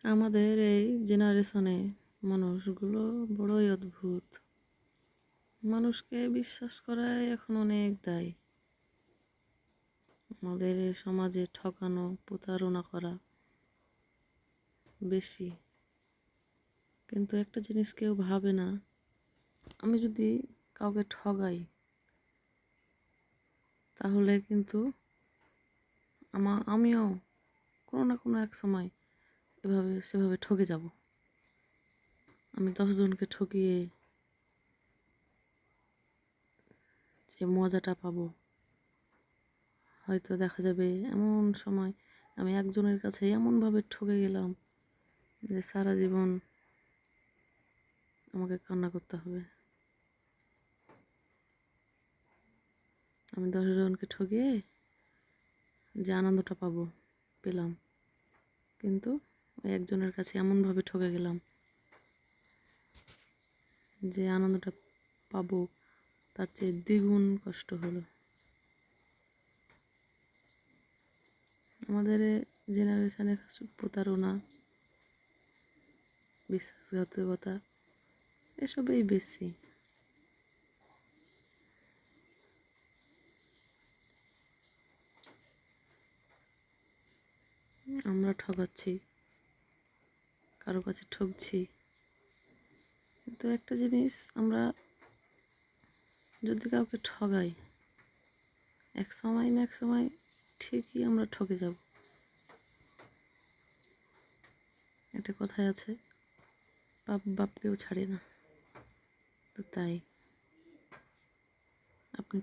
আমাদের এই জেনারেশনে মানুষগুলো বড়ই অদ্ভুত। মানুষকে বিশ্বাস করাই এখন অনেক দায়। আমাদের এই সমাজে ঠকানো, প্রতারণা করা বেশি। কিন্তু একটা জিনিস কেউ ভাবে না, আমি যদি কাউকে ঠগাই তাহলে কিন্তু আমিও কোনো না কোনো এক সময় সেভাবে ঠকে যাব। আমি 10 জনকে ঠকিয়ে যে মজাটা পাবো, হয়তো দেখা যাবে এমন সময় আমি একজনের কাছে এমনভাবে ঠকে গেলাম যে সারা জীবন আমাকে কান্না করতে হবে। আমি 10 জনকে ঠকিয়ে যে আনন্দটা পেলাম, কিন্তু ওই একজনের কাছে এমনভাবে ঠকে গেলাম যে আনন্দটা পাবো তার চেয়ে দ্বিগুণ কষ্ট হলো। আমাদের জেনারেশনে প্রতারণা, বিশ্বাসঘাতকতা এসবই বেশি। আমরা ঠকাচ্ছি, কারো কাছে ঠকছি, কিন্তু একটা জিনিস, আমরা যদি কাউকে ঠগাই এক সময় না এক সময় ঠিকই আমরা ঠকে যাব। একটা কথায় আছে, বাপ বাপকেও ছাড়ে না। তো তাই আপনি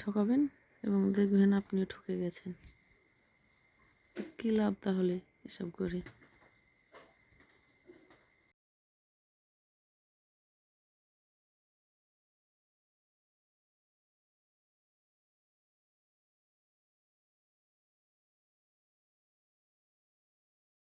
ঠকাবেন এবং দেখবেন আপনিও ঠকে গেছেন। কী লাভ তাহলে এসব করে?